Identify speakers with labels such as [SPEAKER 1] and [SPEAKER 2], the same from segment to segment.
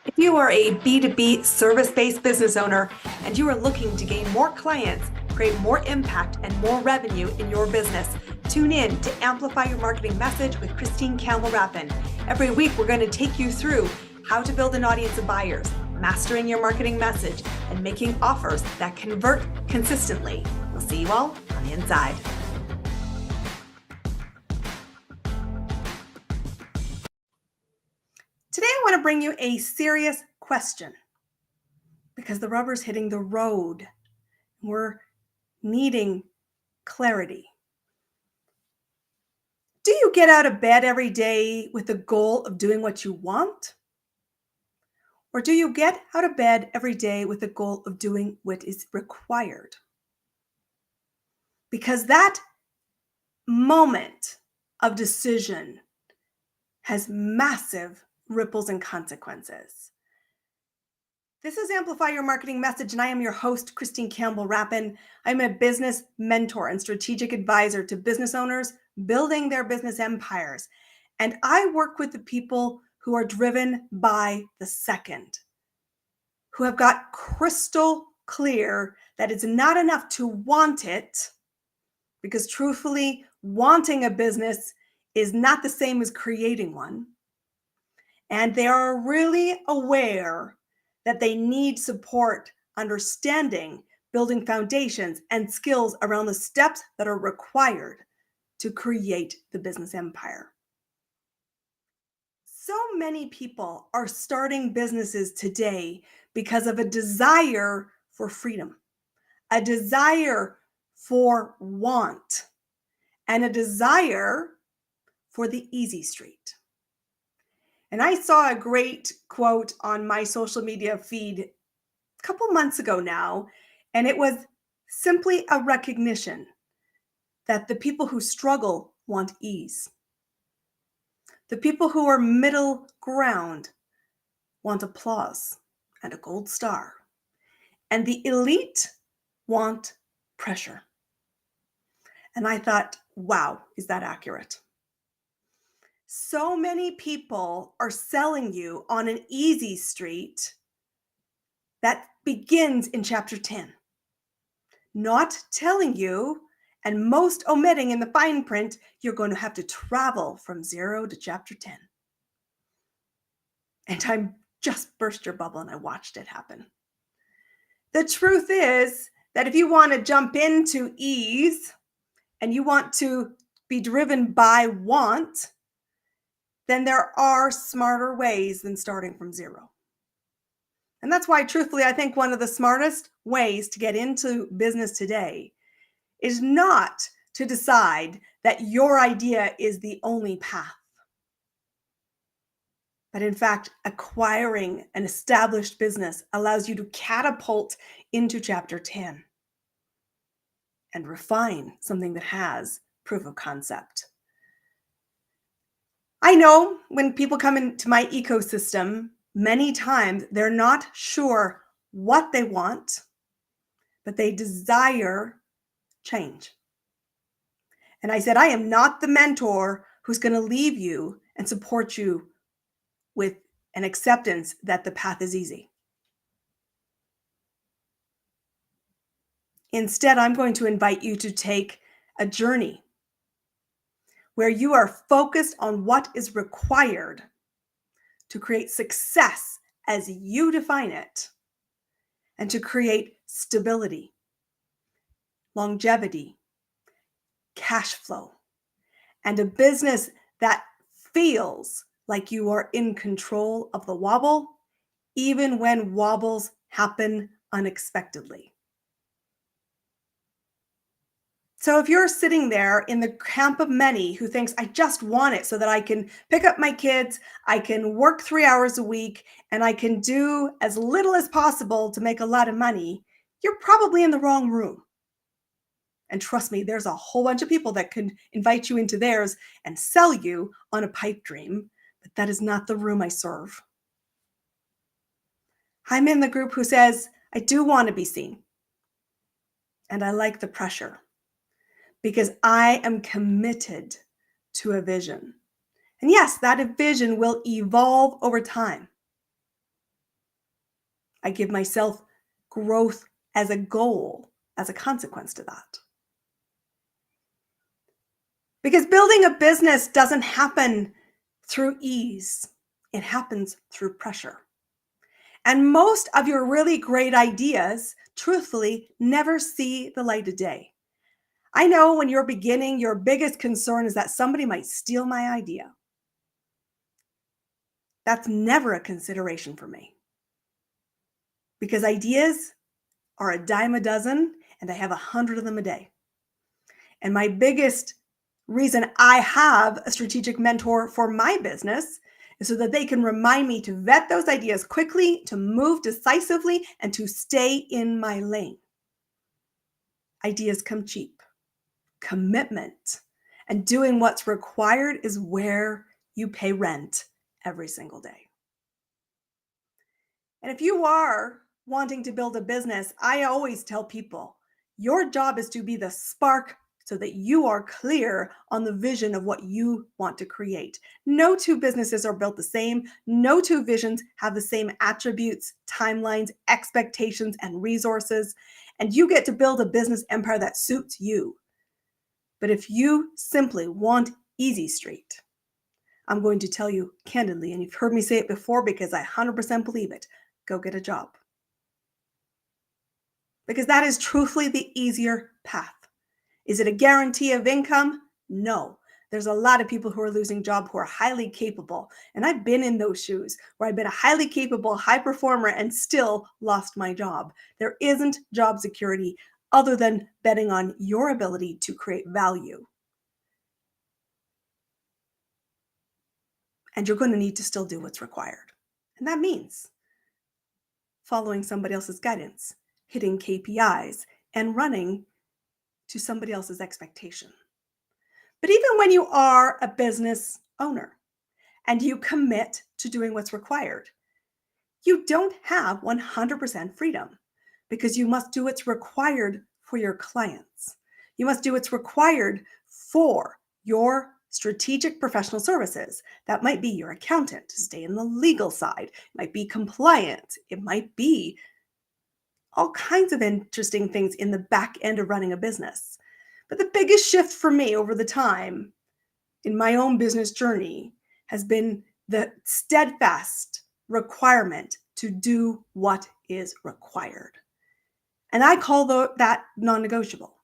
[SPEAKER 1] If you are a B2B service-based business owner and you are looking to gain more clients, create more impact, and more revenue in your business, tune in to Amplify Your Marketing Message with Campbell Rapin. Every week, we're going to take you through how to build an audience of buyers, mastering your marketing message, and making offers that convert consistently. We'll see you all on the inside. Today, I want to bring you a serious question because the rubber's hitting the road. We're needing clarity. Do you get out of bed every day with the goal of doing what you want? Or do you get out of bed every day with the goal of doing what is required? Because that moment of decision has massive ripples and consequences. This is Amplify Your Marketing Message, and I am your host, Campbell Rapin. I'm a business mentor and strategic advisor to business owners building their business empires. And I work with the people who are driven by the second, who have got crystal clear that it's not enough to want it, because truthfully, wanting a business is not the same as creating one. And they are really aware that they need support, understanding, building foundations and skills around the steps that are required to create the business empire. So many people are starting businesses today because of a desire for freedom, a desire for want, and a desire for the easy street. And I saw a great quote on my social media feed a couple months ago now, and it was simply a recognition that the people who struggle want ease. The people who are middle ground want applause and a gold star. And the elite want pressure. And I thought, wow, is that accurate? So many people are selling you on an easy street that begins in chapter 10, not telling you, and most omitting in the fine print, you're going to have to travel from 0 to chapter 10. And I just burst your bubble and I watched it happen. The truth is that if you want to jump into ease and you want to be driven by want, then there are smarter ways than starting from 0. And that's why, truthfully, I think one of the smartest ways to get into business today is not to decide that your idea is the only path, but in fact, acquiring an established business allows you to catapult into chapter 10 and refine something that has proof of concept. I know when people come into my ecosystem, many times they're not sure what they want, but they desire change. And I said, I am not the mentor who's going to leave you and support you with an acceptance that the path is easy. Instead, I'm going to invite you to take a journey where you are focused on what is required to create success as you define it, and to create stability, longevity, cash flow, and a business that feels like you are in control of the wobble, even when wobbles happen unexpectedly. So if you're sitting there in the camp of many who thinks, I just want it so that I can pick up my kids, I can work 3 hours a week, and I can do as little as possible to make a lot of money, you're probably in the wrong room. And trust me, there's a whole bunch of people that can invite you into theirs and sell you on a pipe dream, but that is not the room I serve. I'm in the group who says, I do want to be seen, and I like the pressure, because I am committed to a vision. And yes, that vision will evolve over time. I give myself growth as a goal, as a consequence to that. Because building a business doesn't happen through ease, it happens through pressure. And most of your really great ideas, truthfully, never see the light of day. I know when you're beginning, your biggest concern is that somebody might steal my idea. That's never a consideration for me because ideas are a dime a dozen and I have 100 of them a day. And my biggest reason I have a strategic mentor for my business is so that they can remind me to vet those ideas quickly, to move decisively, and to stay in my lane. Ideas come cheap. Commitment and doing what's required is where you pay rent every single day. And if you are wanting to build a business, I always tell people your job is to be the spark so that you are clear on the vision of what you want to create. No two businesses are built the same. No two visions have the same attributes, timelines, expectations, and resources. And you get to build a business empire that suits you. But if you simply want easy street, I'm going to tell you candidly, and you've heard me say it before because I 100% believe it, go get a job. Because that is truthfully the easier path. Is it a guarantee of income? No. There's a lot of people who are losing jobs who are highly capable. And I've been in those shoes where I've been a highly capable, high performer and still lost my job. There isn't job security other than betting on your ability to create value. And you're going to need to still do what's required. And that means following somebody else's guidance, hitting KPIs, and running to somebody else's expectation. But even when you are a business owner and you commit to doing what's required, you don't have 100% freedom because you must do what's required for your clients. You must do what's required for your strategic professional services. That might be your accountant to stay in the legal side. It might be compliance. It might be all kinds of interesting things in the back end of running a business. But the biggest shift for me over the time in my own business journey has been the steadfast requirement to do what is required. And I call that non-negotiable.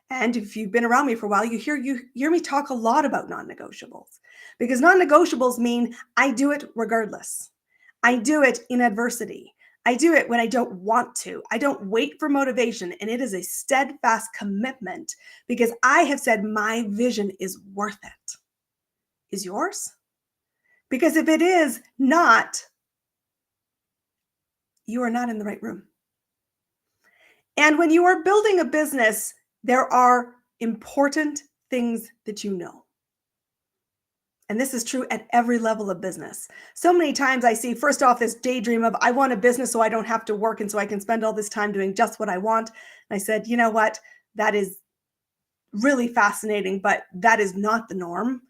[SPEAKER 1] And if you've been around me for a while, you hear me talk a lot about non-negotiables because non-negotiables mean I do it regardless. I do it in adversity. I do it when I don't want to. I don't wait for motivation. And it is a steadfast commitment because I have said my vision is worth it. Is yours? Because if it is not, you are not in the right room. And when you are building a business, there are important things that you know. And this is true at every level of business. So many times I see, first off, this daydream of, I want a business so I don't have to work and so I can spend all this time doing just what I want. And I said, you know what? That is really fascinating, but that is not the norm.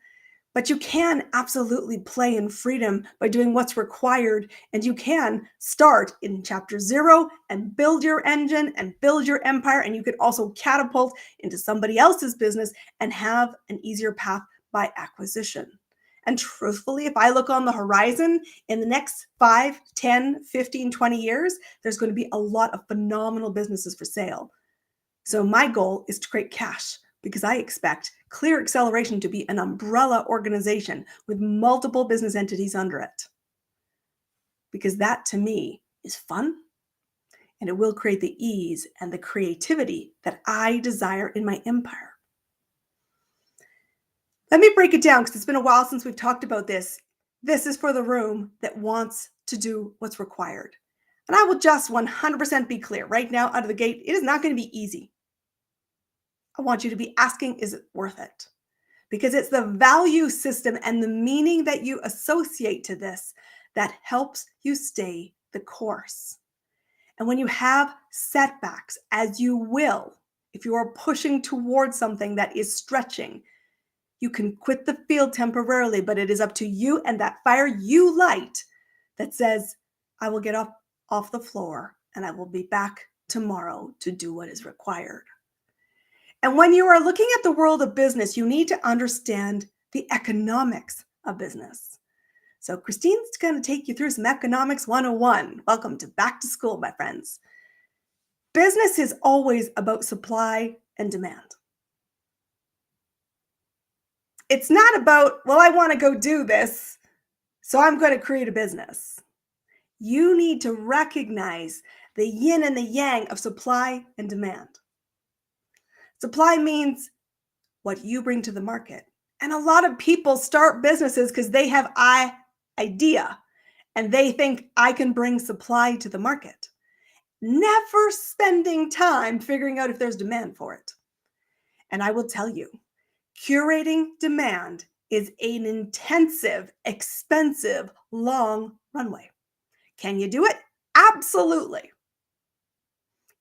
[SPEAKER 1] But you can absolutely play in freedom by doing what's required. And you can start in chapter 0 and build your engine and build your empire. And you could also catapult into somebody else's business and have an easier path by acquisition. And truthfully, if I look on the horizon in the next 5, 10, 15, 20 years, there's going to be a lot of phenomenal businesses for sale. So my goal is to create cash because I expect Clear Acceleration to be an umbrella organization with multiple business entities under it. Because that to me is fun and it will create the ease and the creativity that I desire in my empire. Let me break it down because it's been a while since we've talked about this. This is for the room that wants to do what's required. And I will just 100% be clear right now out of the gate, it is not going to be easy. I want you to be asking, is it worth it? Because it's the value system and the meaning that you associate to this that helps you stay the course. And when you have setbacks, as you will, if you are pushing towards something that is stretching, you can quit the field temporarily, but it is up to you and that fire you light that says, I will get up off the floor, and I will be back tomorrow to do what is required. And when you are looking at the world of business, you need to understand the economics of business. So Christine's going to take you through some Economics 101. Welcome to Back to School, my friends. Business is always about supply and demand. It's not about, well, I want to go do this, so I'm going to create a business. You need to recognize the yin and the yang of supply and demand. Supply means what you bring to the market. And a lot of people start businesses because they have an idea and they think I can bring supply to the market, never spending time figuring out if there's demand for it. And I will tell you, curating demand is an intensive, expensive, long runway. Can you do it? Absolutely.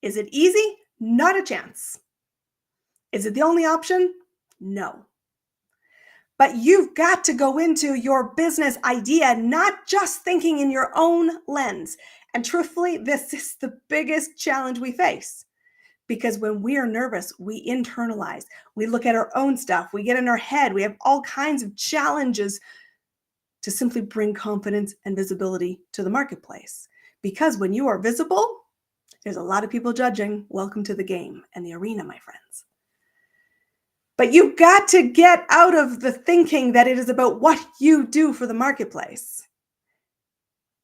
[SPEAKER 1] Is it easy? Not a chance. Is it the only option? No. But you've got to go into your business idea not just thinking in your own lens. And truthfully, this is the biggest challenge we face. Because when we are nervous, we internalize. We look at our own stuff. We get in our head. We have all kinds of challenges to simply bring confidence and visibility to the marketplace. Because when you are visible, there's a lot of people judging. Welcome to the game and the arena, my friends. But you've got to get out of the thinking that it is about what you do for the marketplace.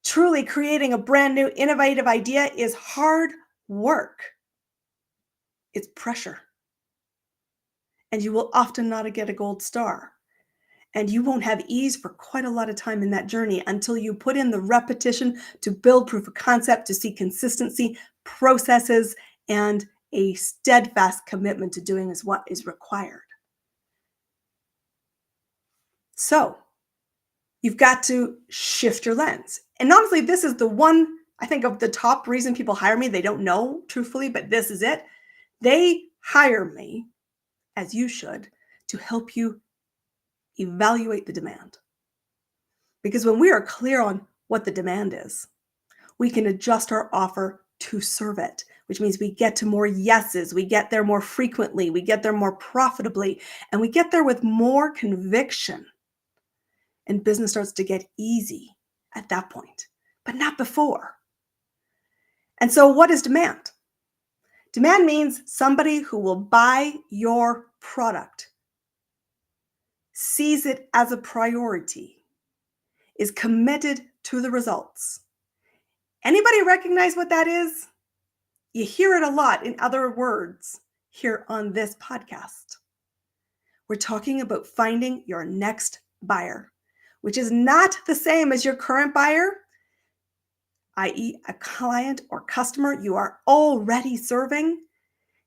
[SPEAKER 1] Truly creating a brand new innovative idea is hard work. It's pressure. And you will often not get a gold star. And you won't have ease for quite a lot of time in that journey until you put in the repetition to build proof of concept, to see consistency, processes, and a steadfast commitment to doing what is required. So you've got to shift your lens. And honestly, this is the one, I think, of the top reason people hire me. They don't know, truthfully, but this is it. They hire me, as you should, to help you evaluate the demand. Because when we are clear on what the demand is, we can adjust our offer to serve it, which means we get to more yeses, we get there more frequently, we get there more profitably, and we get there with more conviction. And business starts to get easy at that point, but not before. And so what is demand? Demand means somebody who will buy your product, sees it as a priority, is committed to the results. Anybody recognize what that is? You hear it a lot in other words here on this podcast. We're talking about finding your next buyer, which is not the same as your current buyer, i.e. a client or customer you are already serving.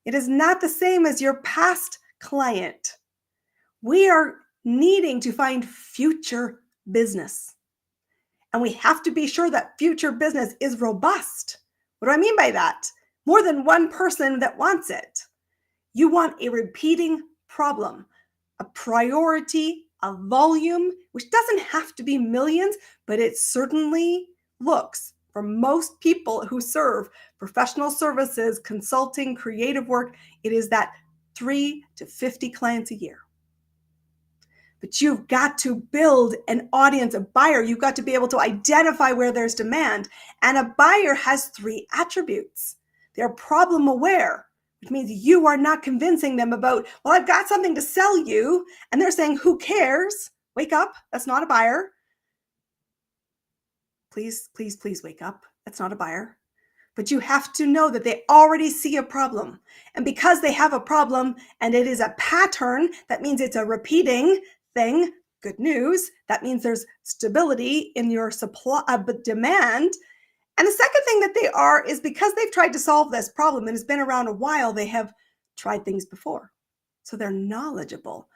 [SPEAKER 1] It is not the same as your past client. We are needing to find future business. And we have to be sure that future business is robust. What do I mean by that? More than one person that wants it. You want a repeating problem, a priority, a volume, which doesn't have to be millions, but it certainly looks, for most people who serve professional services, consulting, creative work, it is that 3 to 50 clients a year. But you've got to build an audience, a buyer. You've got to be able to identify where there's demand. And a buyer has 3 attributes. They're problem aware, which means you are not convincing them about, well, I've got something to sell you. And they're saying, who cares? Wake up. That's not a buyer. Please, please, please wake up. That's not a buyer. But you have to know that they already see a problem. And because they have a problem and it is a pattern, that means it's a repeating thing. Good news. That means there's stability in your supply, demand. And the second thing that they are is because they've tried to solve this problem and it's been around a while, they have tried things before. So they're knowledgeable.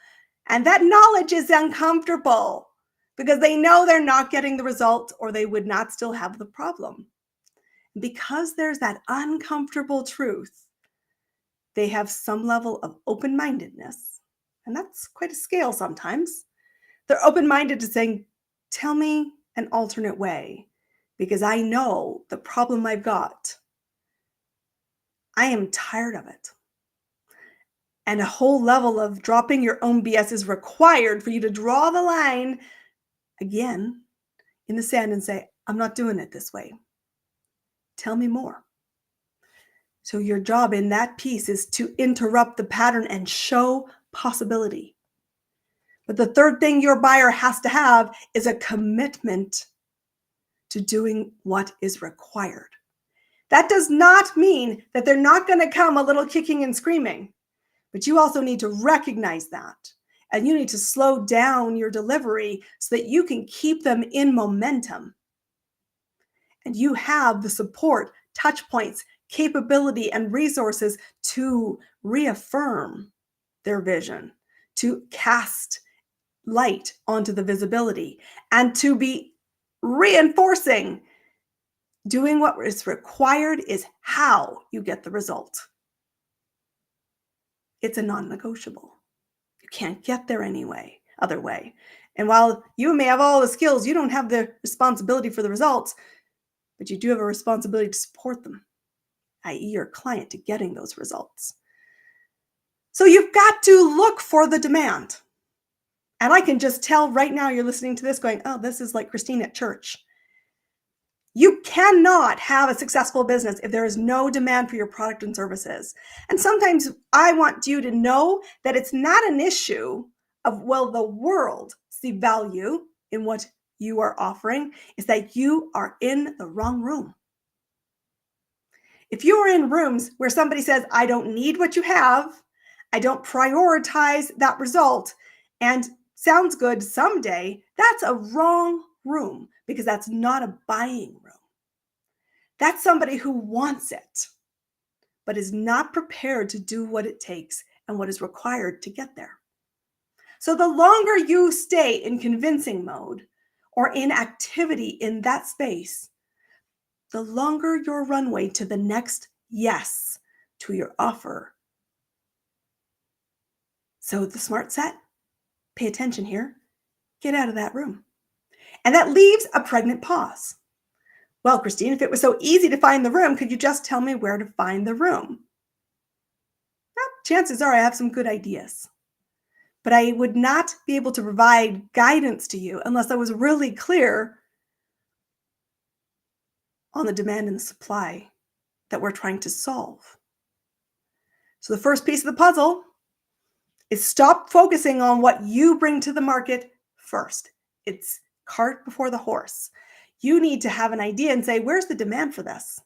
[SPEAKER 1] And that knowledge is uncomfortable because they know they're not getting the result or they would not still have the problem. Because there's that uncomfortable truth, they have some level of open-mindedness. And that's quite a scale sometimes. They're open-minded to saying, tell me an alternate way. because I know the problem I've got. I am tired of it. And a whole level of dropping your own BS is required for you to draw the line again in the sand and say, I'm not doing it this way. Tell me more. So your job in that piece is to interrupt the pattern and show possibility. But the third thing your buyer has to have is a commitment to doing what is required. That does not mean that they're not going to come a little kicking and screaming, but you also need to recognize that. And you need to slow down your delivery so that you can keep them in momentum. And you have the support, touch points, capability, and resources to reaffirm their vision, to cast light onto the visibility, and to be reinforcing doing what is required is how you get the result. It's a non-negotiable. You can't get there anyway, other way. And while you may have all the skills, you don't have the responsibility for the results, but you do have a responsibility to support them, i.e. your client, to getting those results. So you've got to look for the demand. And I can just tell right now you're listening to this going, oh, this is like Christine at church. You cannot have a successful business if there is no demand for your product and services. And sometimes I want you to know that it's not an issue of, will the world see value in what you are offering? It's that you are in the wrong room. If you are in rooms where somebody says, I don't need what you have, I don't prioritize that result, and sounds good someday, that's a wrong room, because that's not a buying room. That's somebody who wants it, but is not prepared to do what it takes and what is required to get there. So the longer you stay in convincing mode or in activity in that space, the longer your runway to the next yes to your offer. So the smart set, pay attention here, get out of that room. And that leaves a pregnant pause. Well, Christine, if it was so easy to find the room, could you just tell me where to find the room? Well, chances are I have some good ideas. But I would not be able to provide guidance to you unless I was really clear on the demand and the supply that we're trying to solve. So the first piece of the puzzle is stop focusing on what you bring to the market first. It's cart before the horse. You need to have an idea and say, where's the demand for this?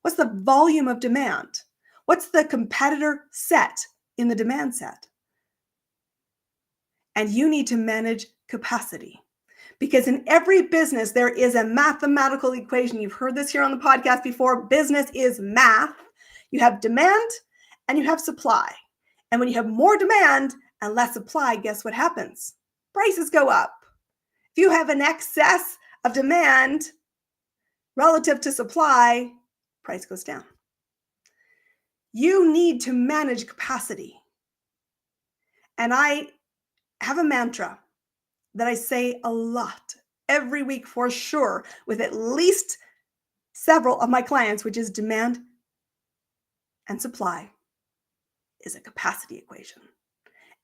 [SPEAKER 1] What's the volume of demand? What's the competitor set in the demand set? And you need to manage capacity. Because in every business, there is a mathematical equation. You've heard this here on the podcast before. Business is math. You have demand and you have supply. And when you have more demand and less supply, guess what happens? Prices go up. If you have an excess of demand relative to supply, price goes down. You need to manage capacity. And I have a mantra that I say a lot every week for sure with at least several of my clients, which is demand and supply is a capacity equation.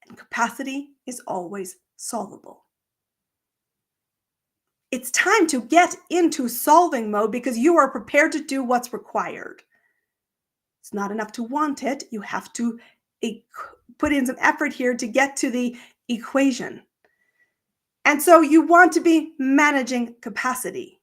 [SPEAKER 1] And capacity is always solvable. It's time to get into solving mode because you are prepared to do what's required. It's not enough to want it. You have to put in some effort here to get to the equation. And so you want to be managing capacity.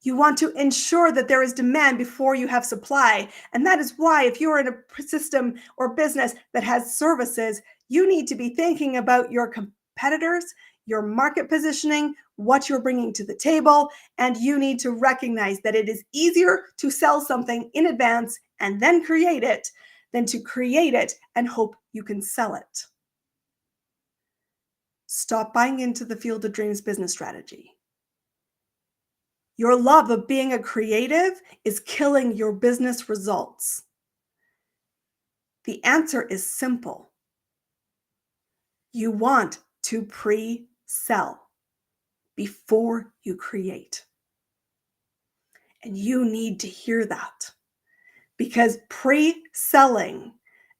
[SPEAKER 1] You want to ensure that there is demand before you have supply. And that is why if you're in a system or business that has services, you need to be thinking about your competitors, your market positioning, what you're bringing to the table, and you need to recognize that it is easier to sell something in advance and then create it than to create it and hope you can sell it. Stop buying into the Field of Dreams business strategy. Your love of being a creative is killing your business results. The answer is simple. You want to pre-sell before you create. And you need to hear that, because pre-selling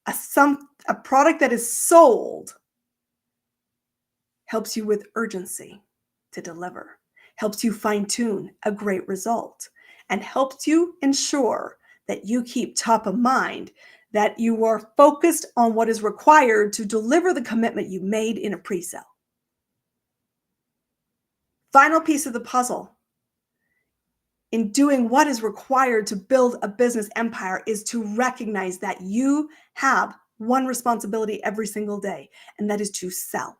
[SPEAKER 1] a product that is sold helps you with urgency to deliver, helps you fine-tune a great result, and helps you ensure that you keep top of mind, that you are focused on what is required to deliver the commitment you made in a pre-sale. Final piece of the puzzle in doing what is required to build a business empire is to recognize that you have one responsibility every single day, and that is to sell.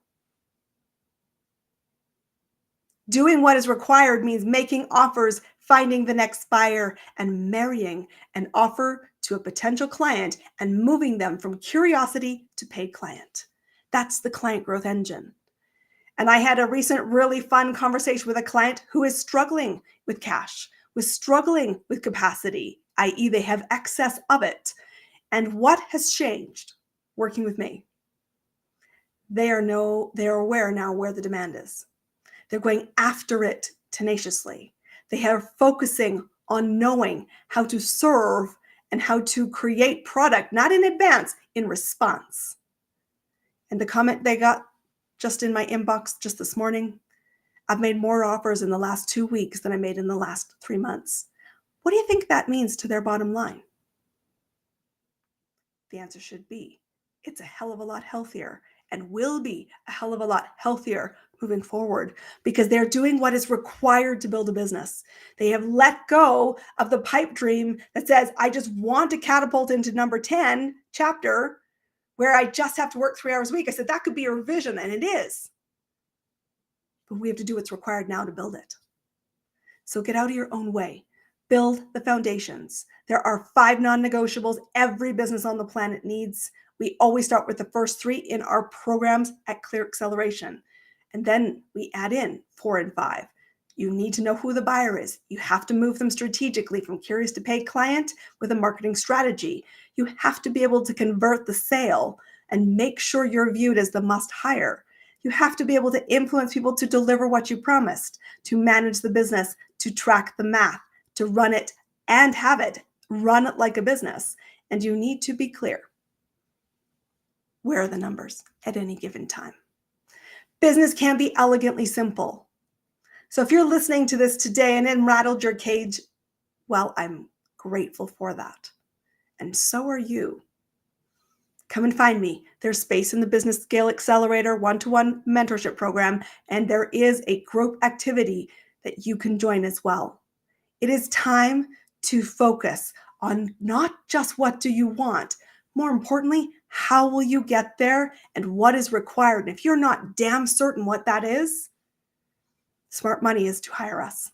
[SPEAKER 1] Doing what is required means making offers, finding the next buyer, and marrying an offer to a potential client and moving them from curiosity to paid client. That's the client growth engine. And I had a recent really fun conversation with a client who is struggling with cash, was struggling with capacity, i.e. they have excess of it. And what has changed working with me? They are aware now where the demand is. They're going after it tenaciously. They are focusing on knowing how to serve and how to create product, not in advance, in response. And the comment they got just in my inbox just this morning, I've made more offers in the last 2 weeks than I made in the last 3 months. What do you think that means to their bottom line? The answer should be, it's a hell of a lot healthier, and will be a hell of a lot healthier moving forward, because they're doing what is required to build a business. They have let go of the pipe dream that says, I just want to catapult into number 10 chapter where I just have to work 3 hours a week. I said, that could be your vision, and it is. But we have to do what's required now to build it. So get out of your own way. Build the foundations. There are 5 non-negotiables every business on the planet needs. We always start with the first 3 in our programs at Clear Acceleration. And then we add in 4 and 5. You need to know who the buyer is. You have to move them strategically from curious to paid client with a marketing strategy. You have to be able to convert the sale and make sure you're viewed as the must hire. You have to be able to influence people to deliver what you promised, to manage the business, to track the math, to run it and have it run it like a business. And you need to be clear. Where are the numbers at any given time? Business can be elegantly simple. So if you're listening to this today and it rattled your cage, well, I'm grateful for that. And so are you. Come and find me. There's space in the Business Scale Accelerator one-to-one mentorship program, and there is a group activity that you can join as well. It is time to focus on not just what do you want, more importantly, how will you get there and what is required. And if you're not damn certain what that is, smart money is to hire us.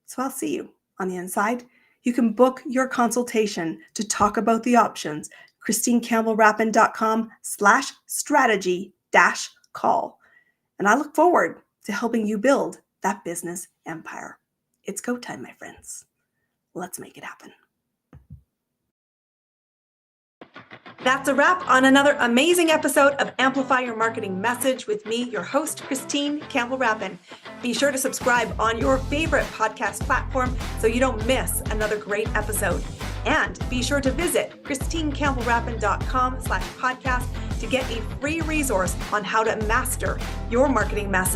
[SPEAKER 1] So I'll see you on the inside. You can book your consultation to talk about the options. ChristineCampbellRapin.com/strategy-call. And I look forward to helping you build that business empire. It's go time, my friends. Let's make it happen. That's a wrap on another amazing episode of Amplify Your Marketing Message with me, your host, Christine Campbell Rapin. Be sure to subscribe on your favorite podcast platform so you don't miss another great episode. And be sure to visit ChristineCampbellRapin.com/podcast to get a free resource on how to master your marketing message.